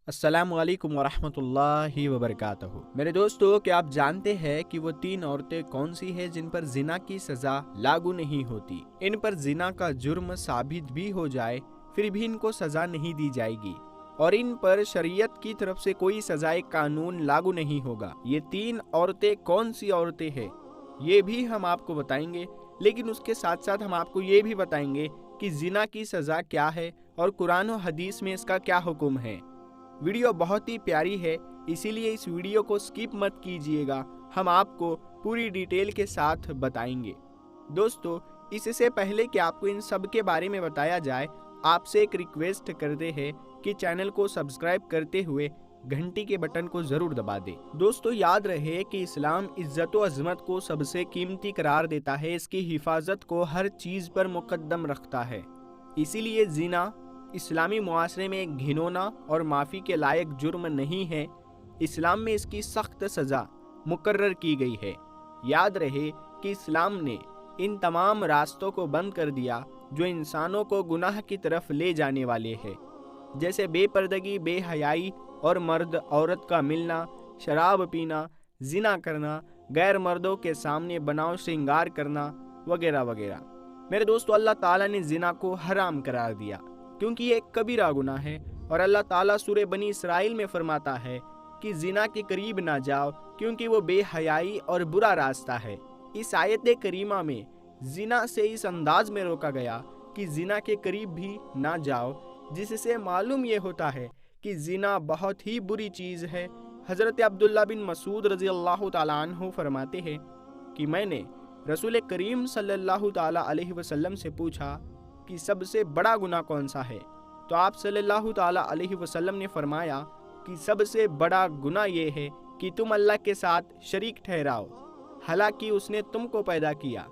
अस्सलामु अलैकुम वरहमतुल्लाहि वबरकातुहू। मेरे दोस्तों, क्या आप जानते हैं कि वो 3 औरतें कौन सी हैं जिन पर जिना की सज़ा लागू नहीं होती? इन पर जिना का जुर्म साबित भी हो जाए फिर भी इनको सज़ा नहीं दी जाएगी और इन पर शरीयत की तरफ से कोई सज़ाए कानून लागू नहीं होगा। ये 3 औरतें कौन सी औरतें हैं ये भी हम आपको बताएंगे, लेकिन उसके साथ साथ हम आपको ये भी बताएंगे कि जिना की सज़ा क्या है और कुरान और हदीस में इसका क्या हुक्म है। वीडियो बहुत ही प्यारी है, इसीलिए इस वीडियो को स्किप मत कीजिएगा, हम आपको पूरी डिटेल के साथ बताएंगे। दोस्तों, इससे पहले कि आपको इन सब के बारे में बताया जाए, आपसे एक रिक्वेस्ट करते हैं कि चैनल को सब्सक्राइब करते हुए घंटी के बटन को ज़रूर दबा दें। दोस्तों, याद रहे कि इस्लाम इज़्ज़त व अज़मत को सबसे कीमती करार देता है, इसकी हिफाजत को हर चीज़ पर मुक़द्दम रखता है। इसीलिए ज़िना इस्लामी मुआशरे में एक घिनौना और माफ़ी के लायक जुर्म नहीं है। इस्लाम में इसकी सख्त सज़ा मुकर्रर की गई है। याद रहे कि इस्लाम ने इन तमाम रास्तों को बंद कर दिया जो इंसानों को गुनाह की तरफ ले जाने वाले हैं, जैसे बेपर्दगी, बेहयाई और मर्द औरत का मिलना, शराब पीना, जिना करना, गैर मर्दों के सामने बनाव श्रृंगार करना वगैरह वगैरह। मेरे दोस्तों, अल्लाह ताला ने जिना को हराम करार दिया क्योंकि ये एक कबीरा गुनाह है और अल्लाह ताला सूरह बनी इसराइल में फरमाता है कि जिना के करीब ना जाओ क्योंकि वो बेहयाई और बुरा रास्ता है। इस आयत करीमा में जिना से इस अंदाज में रोका गया कि जिना के करीब भी ना जाओ, जिससे मालूम ये होता है कि जिना बहुत ही बुरी चीज़ है। हज़रत अब्दुल्ला बिन मसूद रज़ी अल्लाह ताला अन्हु फरमाते हैं कि मैंने रसूल करीम सल्लल्लाहु ताला अलैहि वसल्लम से पूछा कि सबसे बड़ा गुनाह कौन सा है, तो आप सल्लल्लाहु ताला अलैहि वसल्लम ने फरमाया कि सबसे बड़ा गुनाह ये है कि तुम अल्लाह के साथ शरीक ठहराओ, हालांकि उसने तुमको पैदा किया।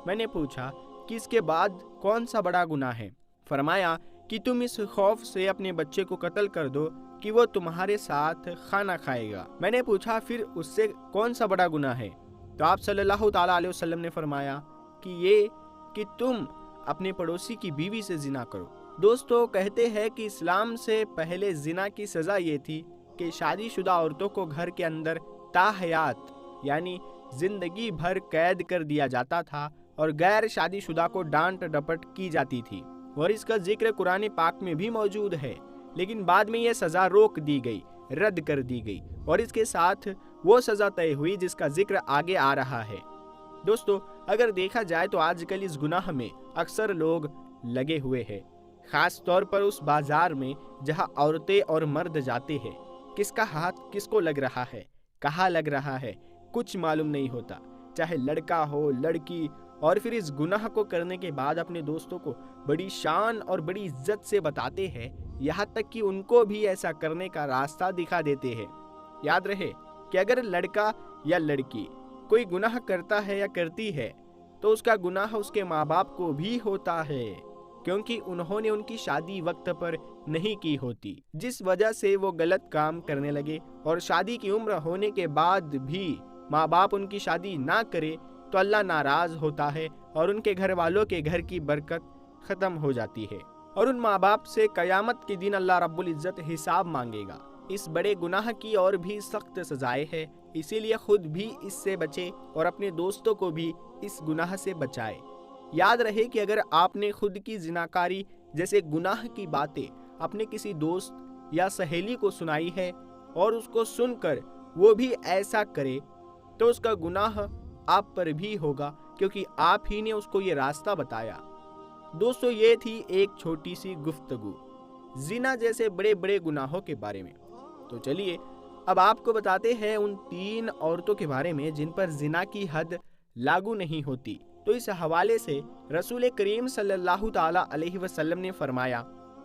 मैंने पूछा कि इसके बाद कौन सा बड़ा गुनाह है? फरमाया कि तुम इस खौफ से अपने बच्चे को कत्ल कर दो कि वो तुम्हारे साथ खाना खाएगा। मैंने पूछा फिर उससे कौन सा बड़ा गुनाह है? तो आप सल्लल्लाहु ताला अलैहि वसल्लम ने फरमाया कि ये कि तुम अपने पड़ोसी की बीवी से जिना करो। दोस्तों, कहते हैं कि इस्लाम से पहले जिना की सज़ा ये थी कि शादीशुदा औरतों को घर के अंदर ताहयात यानी जिंदगी भर कैद कर दिया जाता था और गैर शादीशुदा को डांट डपट की जाती थी और इसका जिक्र कुरान पाक में भी मौजूद है, लेकिन बाद में यह सज़ा रोक दी गई, रद्द कर दी गई और इसके साथ वो सज़ा तय हुई जिसका जिक्र आगे आ रहा है। दोस्तों, अगर देखा जाए तो आजकल इस गुनाह में अक्सर लोग लगे हुए हैं, ख़ास तौर पर उस बाज़ार में जहां औरतें और मर्द जाते हैं। किसका हाथ किसको लग रहा है, कहाँ लग रहा है, कुछ मालूम नहीं होता, चाहे लड़का हो लड़की। और फिर इस गुनाह को करने के बाद अपने दोस्तों को बड़ी शान और बड़ी इज्जत से बताते हैं, यहाँ तक कि उनको भी ऐसा करने का रास्ता दिखा देते हैं। याद रहे कि अगर लड़का या लड़की कोई गुनाह करता है या करती है तो उसका गुनाह उसके माँ बाप को भी होता है, क्योंकि उन्होंने उनकी शादी वक्त पर नहीं की होती, जिस वजह से वो गलत काम करने लगे। और शादी की उम्र होने के बाद भी माँ बाप उनकी शादी ना करे तो अल्लाह नाराज़ होता है और उनके घर वालों के घर की बरकत ख़त्म हो जाती है और उन माँ बाप से क़यामत के दिन अल्लाह रब्बुल इज़्ज़त हिसाब मांगेगा। इस बड़े गुनाह की और भी सख्त सजाएं है, इसीलिए खुद भी इससे बचे और अपने दोस्तों को भी इस गुनाह से बचाए। याद रहे कि अगर आपने खुद की जिनाकारी जैसे गुनाह की बातें अपने किसी दोस्त या सहेली को सुनाई है और उसको सुनकर वो भी ऐसा करे तो उसका गुनाह आप पर भी होगा, क्योंकि आप ही ने उसको ये रास्ता बताया। दोस्तों, ये थी एक छोटी सी गुफ्तगू जिना जैसे बड़े बड़े गुनाहों के बारे में। तो चलिए अब आपको बताते हैं उन 3 औरतों के बारे में जिन पर जिना की हद लागू नहीं होती। तो इस हवाले से रसूल करीम सल्लल्लाहु ताला अलैहि वसल्लम ने फरमाया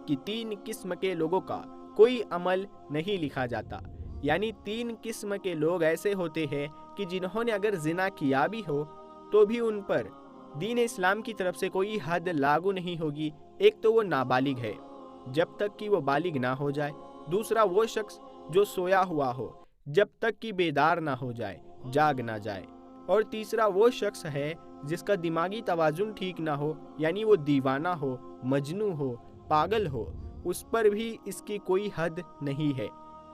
कि 3 किस्म के लोगों का कोई अमल नहीं लिखा जाता, यानी 3 किस्म के लोग ऐसे होते हैं कि जिन्होंने अगर जिना किया भी हो तो भी उन पर दीन इस्लाम की तरफ से कोई हद लागू नहीं होगी। एक तो वो नाबालिग है जब तक कि वो बालिग ना हो जाए, दूसरा वो शख्स जो सोया हुआ हो जब तक कि बेदार ना हो जाए, जाग ना जाए, और तीसरा वो शख्स है जिसका दिमागी तवाजुन ठीक ना हो, यानी वो दीवाना हो, मजनू हो, पागल हो, उस पर भी इसकी कोई हद नहीं है।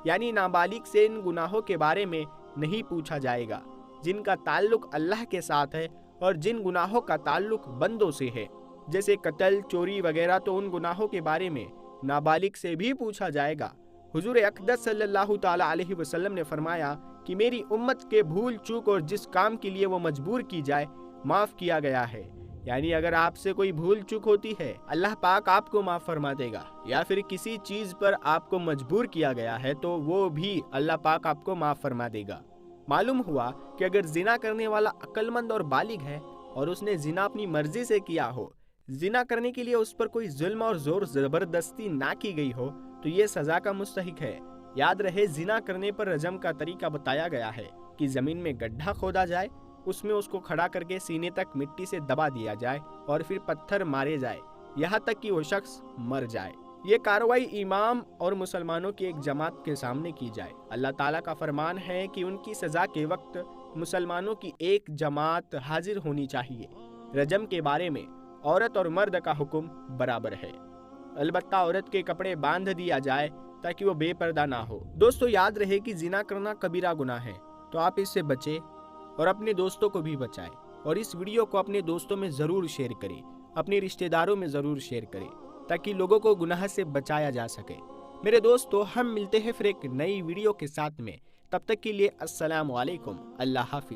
यानी नाबालिग से इन गुनाहों के बारे में नहीं पूछा जाएगा जिनका ताल्लुक अल्लाह के साथ है, और जिन गुनाहों का ताल्लुक बंदों से है जैसे कत्ल, चोरी वगैरह, तो उन गुनाहों के बारे में नाबालिग से भी पूछा जाएगा। हुजूर अक़दस सल्लल्लाहु ताला अलैहि वसल्लम ने फरमाया कि मेरी उम्मत के भूल चूक और जिस काम के लिए वो मजबूर की जाए माफ़ किया गया है। यानी अगर आपसे कोई भूल चूक होती है अल्लाह पाक आपको माफ़ फरमा देगा, या फिर किसी चीज़ पर आपको मजबूर किया गया है तो वो भी अल्लाह पाक आपको माफ़ फरमा देगा। मालूम हुआ कि अगर जिना करने वाला अक्लमंद और बालिग है और उसने जिना अपनी मर्जी से किया हो, जिना करने के लिए उस पर कोई जुल्म और जोर जबरदस्ती ना की गई हो, तो ये सज़ा का मुस्तहिक है। याद रहे, जिना करने पर रजम का तरीका बताया गया है कि ज़मीन में गड्ढा खोदा जाए, उसमें उसको खड़ा करके सीने तक मिट्टी से दबा दिया जाए और फिर पत्थर मारे जाए यहाँ तक कि वो शख्स मर जाए। ये कार्रवाई इमाम और मुसलमानों की एक जमात के सामने की जाए। अल्लाह ताला का फरमान है कि उनकी सज़ा के वक्त मुसलमानों की एक जमात हाजिर होनी चाहिए। रजम के बारे में औरत और मर्द का हुक्म बराबर है, अलबत्ता औरत के कपड़े बांध दिया जाए ताकि वो बेपर्दा ना हो। दोस्तों, याद रहे कि जिना करना कबीरा गुनाह है, तो आप इससे बचें और अपने दोस्तों को भी बचाएं। और इस वीडियो को अपने दोस्तों में ज़रूर शेयर करें, अपने रिश्तेदारों में ज़रूर शेयर करें, ताकि लोगों को गुनाह से बचाया जा सके। मेरे दोस्तों, हम मिलते हैं फिर एक नई वीडियो के साथ में। तब तक के लिए अस्सलाम वालेकुम, अल्लाह हाफिज़।